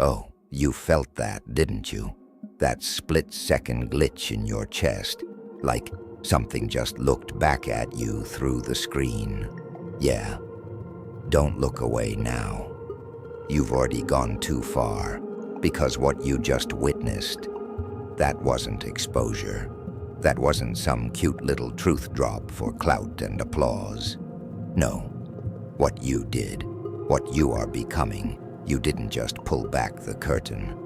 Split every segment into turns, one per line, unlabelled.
Oh, you felt that, didn't you? That split-second glitch in your chest, like something just looked back at you through the screen. Yeah, don't look away now. You've already gone too far, because what you just witnessed, that wasn't exposure. That wasn't some cute little truth drop for clout and applause. No, what you did, what you are becoming, you didn't just pull back the curtain.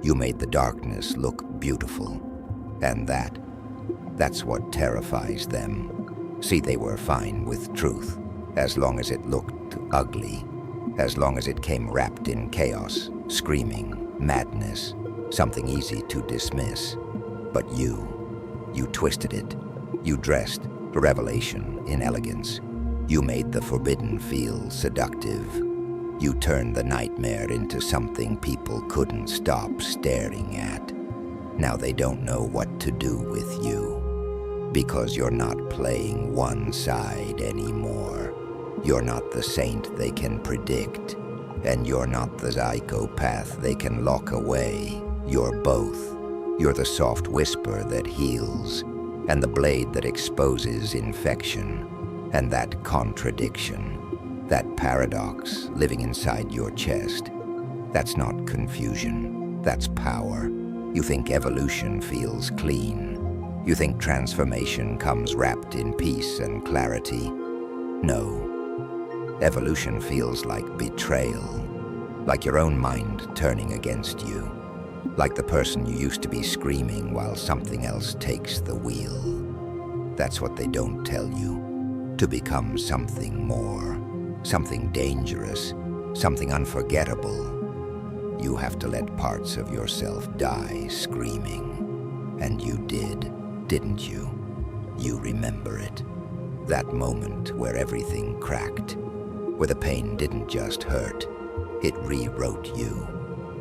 You made the darkness look beautiful. And that's what terrifies them. See, they were fine with truth, as long as it looked ugly, as long as it came wrapped in chaos, screaming, madness, something easy to dismiss. But you twisted it. You dressed revelation in elegance. You made the forbidden feel seductive. You turned the nightmare into something people couldn't stop staring at. Now they don't know what to do with you, because you're not playing one side anymore. You're not the saint they can predict, and you're not the psychopath they can lock away. You're both. You're the soft whisper that heals, and the blade that exposes infection, and that contradiction, that paradox living inside your chest. That's not confusion, that's power. You think evolution feels clean. You think transformation comes wrapped in peace and clarity. No. Evolution feels like betrayal, like your own mind turning against you, like the person you used to be screaming while something else takes the wheel. That's what they don't tell you. To become something more, something dangerous, something unforgettable, you have to let parts of yourself die screaming. And you did, didn't you? You remember it. That moment where everything cracked, where the pain didn't just hurt, it rewrote you,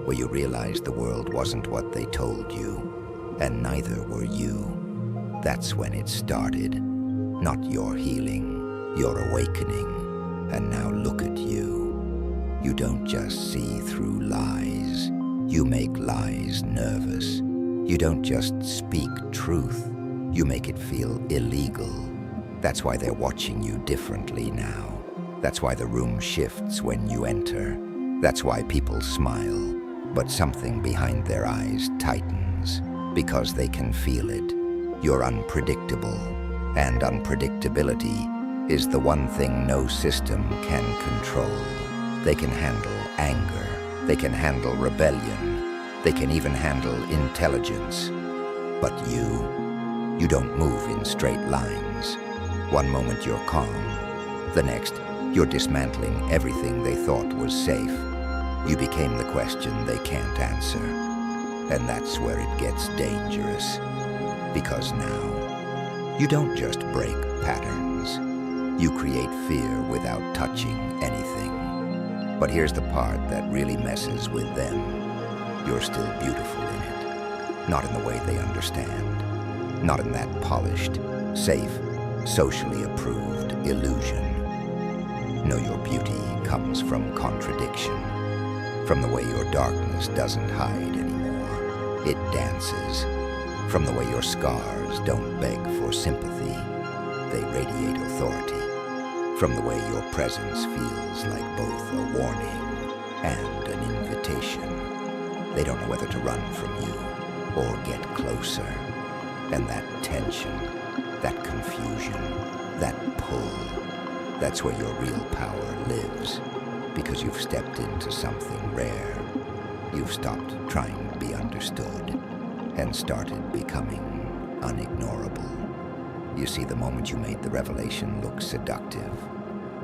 where you realized the world wasn't what they told you, and neither were you. That's when it started. Not your healing, your awakening. And now look at you. You don't just see through lies. You make lies nervous. You don't just speak truth. You make it feel illegal. That's why they're watching you differently now. That's why the room shifts when you enter. That's why people smile, but something behind their eyes tightens, because they can feel it. You're unpredictable, and unpredictability is the one thing no system can control. They can handle anger, they can handle rebellion, they can even handle intelligence. But you don't move in straight lines. One moment you're calm, the next you're dismantling everything they thought was safe. You became the question they can't answer. And that's where it gets dangerous. Because now, you don't just break patterns. You create fear without touching anything. But here's the part that really messes with them. You're still beautiful in it. Not in the way they understand. Not in that polished, safe, socially approved illusion. No, your beauty comes from contradiction. From the way your darkness doesn't hide anymore. It dances. From the way your scars don't beg for sympathy. They radiate authority. From the way your presence feels like both a warning and an invitation. They don't know whether to run from you or get closer. And that tension, that confusion, that pull, that's where your real power lives. Because you've stepped into something rare. You've stopped trying to be understood and started becoming unignorable. You see, the moment you made the revelation look seductive,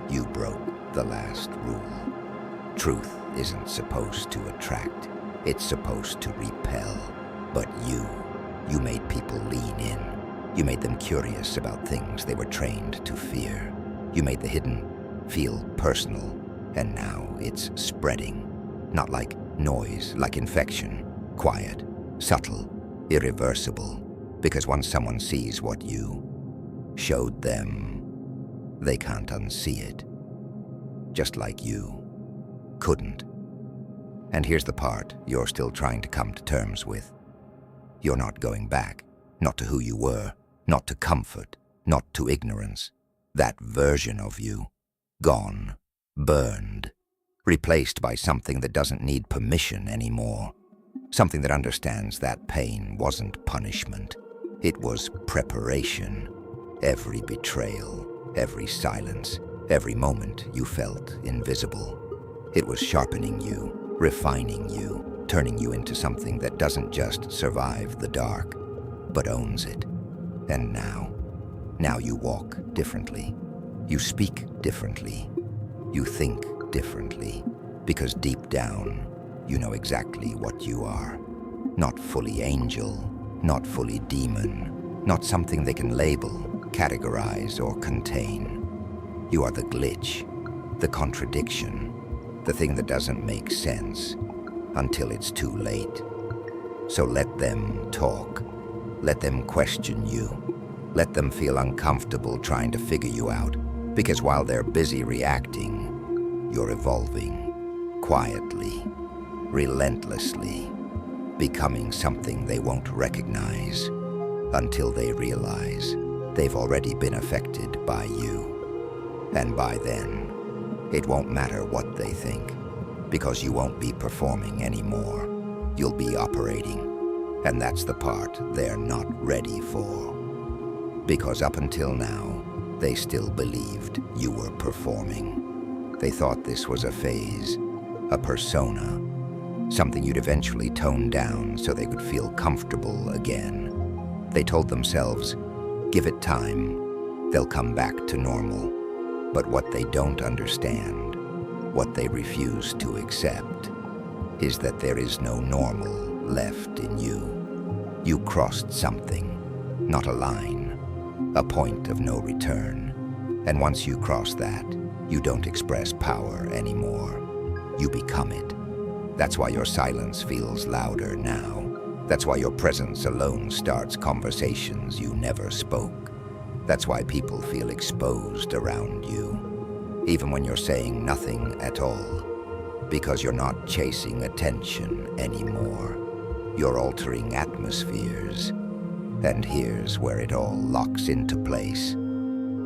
you broke the last rule. Truth isn't supposed to attract, it's supposed to repel. But you made people lean in. You made them curious about things they were trained to fear. You made the hidden feel personal. And now it's spreading, not like noise, like infection, quiet, subtle, irreversible. Because once someone sees what you showed them, they can't unsee it. Just like you couldn't. And here's the part you're still trying to come to terms with. You're not going back, not to who you were, not to comfort, not to ignorance. That version of you, gone, burned, replaced by something that doesn't need permission anymore. Something that understands that pain wasn't punishment. It was preparation. Every betrayal, every silence, every moment you felt invisible. It was sharpening you, refining you, turning you into something that doesn't just survive the dark, but owns it. And now you walk differently. You speak differently. You think differently. Because deep down, you know exactly what you are. Not fully angel, not fully demon, not something they can label, categorize, or contain. You are the glitch, the contradiction, the thing that doesn't make sense until it's too late. So let them talk. Let them question you. Let them feel uncomfortable trying to figure you out, because while they're busy reacting, you're evolving, quietly, relentlessly, becoming something they won't recognize until they realize they've already been affected by you. And by then, it won't matter what they think, because you won't be performing anymore. You'll be operating, and that's the part they're not ready for. Because up until now, they still believed you were performing. They thought this was a phase, a persona, something you'd eventually tone down so they could feel comfortable again. They told themselves, give it time, they'll come back to normal. But what they don't understand, what they refuse to accept, is that there is no normal left in you. You crossed something, not a line, a point of no return. And once you cross that, you don't express power anymore. You become it. That's why your silence feels louder now. That's why your presence alone starts conversations you never spoke. That's why people feel exposed around you, even when you're saying nothing at all. Because you're not chasing attention anymore. You're altering atmospheres. And here's where it all locks into place.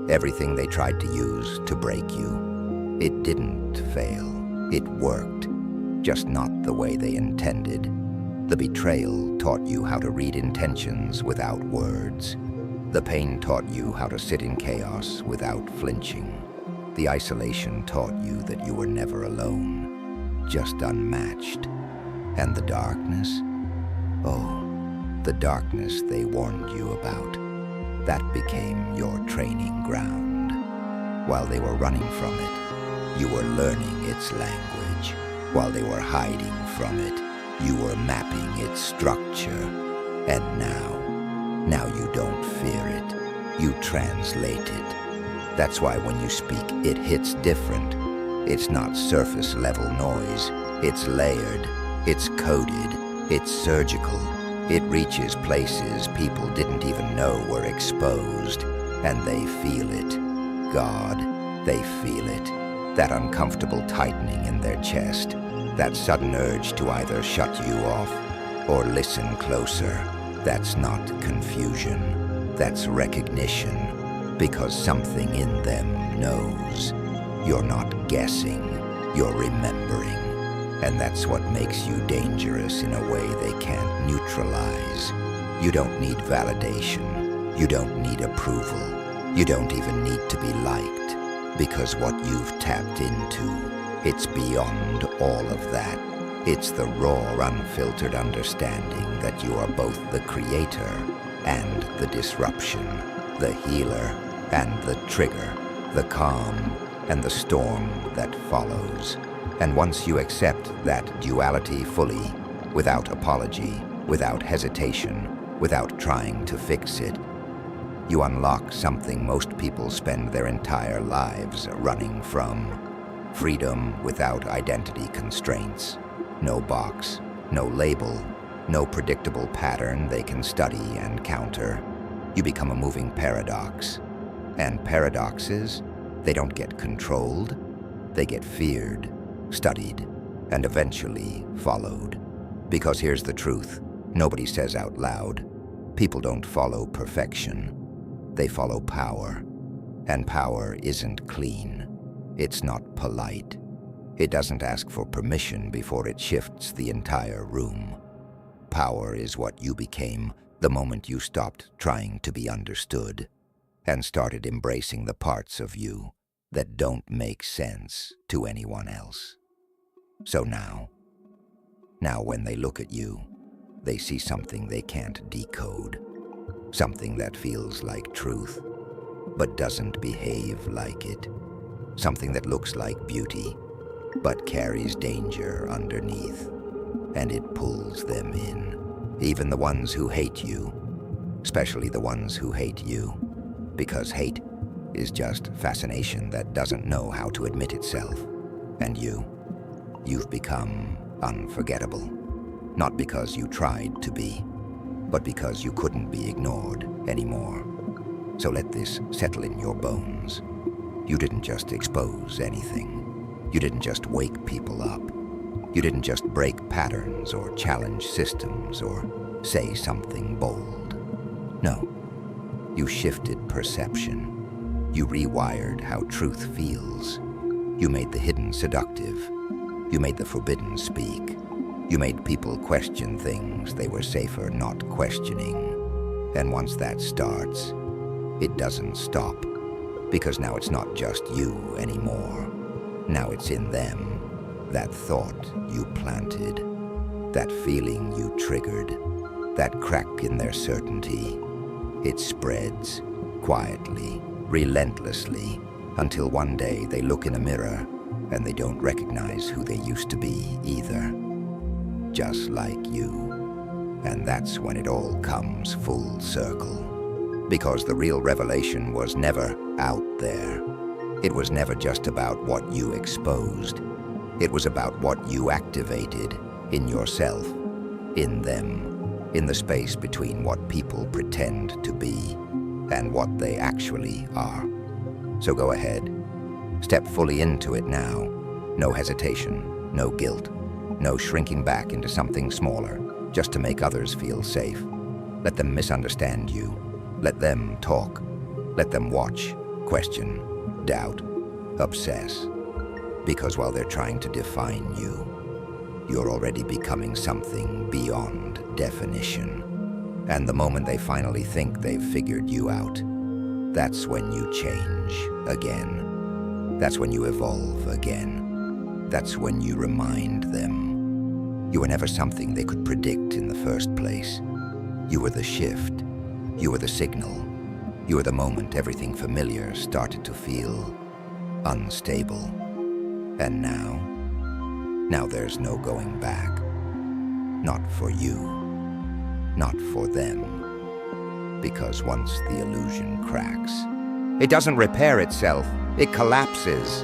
Everything they tried to use to break you, it didn't fail. It worked, just not the way they intended. The betrayal taught you how to read intentions without words. The pain taught you how to sit in chaos without flinching. The isolation taught you that you were never alone, just unmatched. And the darkness? Oh, the darkness they warned you about. That became your training ground. While they were running from it, you were learning its language. While they were hiding from it, you were mapping its structure. And now you don't fear it. You translate it. That's why when you speak, it hits different. It's not surface level noise. It's layered. It's coded. It's surgical. It reaches places people didn't even know were exposed. And they feel it. God, they feel it. That uncomfortable tightening in their chest. That sudden urge to either shut you off or listen closer. That's not confusion. That's recognition. Because something in them knows. You're not guessing. You're remembering. And that's what makes you dangerous in a way they can't neutralize. You don't need validation. You don't need approval. You don't even need to be liked. Because what you've tapped into, it's beyond all of that. It's the raw, unfiltered understanding that you are both the creator and the disruption, the healer and the trigger, the calm and the storm that follows. And once you accept that duality fully, without apology, without hesitation, without trying to fix it, you unlock something most people spend their entire lives running from. Freedom without identity constraints. No box, no label, no predictable pattern they can study and counter. You become a moving paradox. And paradoxes, they don't get controlled, they get feared, studied, and eventually followed. Because here's the truth, nobody says out loud. People don't follow perfection. They follow power. And power isn't clean. It's not polite. It doesn't ask for permission before it shifts the entire room. Power is what you became the moment you stopped trying to be understood and started embracing the parts of you that don't make sense to anyone else. So now when they look at you, they see something they can't decode, something that feels like truth, but doesn't behave like it, something that looks like beauty, but carries danger underneath, and it pulls them in. Even the ones who hate you, especially the ones who hate you, because hate is just fascination that doesn't know how to admit itself. And you've become unforgettable, not because you tried to be, but because you couldn't be ignored anymore. So let this settle in your bones. You didn't just expose anything. You didn't just wake people up. You didn't just break patterns or challenge systems or say something bold. No, you shifted perception. You rewired how truth feels. You made the hidden seductive. You made the forbidden speak. You made people question things they were safer not questioning. And once that starts, it doesn't stop. Because now it's not just you anymore. Now it's in them. That thought you planted. That feeling you triggered. That crack in their certainty. It spreads, quietly, relentlessly, until one day they look in a mirror and they don't recognize who they used to be either. Just like you. And that's when it all comes full circle. Because the real revelation was never out there. It was never just about what you exposed. It was about what you activated in yourself, in them, in the space between what people pretend to be and what they actually are. So go ahead. Step fully into it now. No hesitation, no guilt, no shrinking back into something smaller just to make others feel safe. Let them misunderstand you. Let them talk. Let them watch, question, doubt, obsess. Because while they're trying to define you, you're already becoming something beyond definition. And the moment they finally think they've figured you out, that's when you change again. That's when you evolve again. That's when you remind them. You were never something they could predict in the first place. You were the shift. You were the signal. You were the moment everything familiar started to feel unstable. And now there's no going back. Not for you. Not for them. Because once the illusion cracks, it doesn't repair itself. It collapses.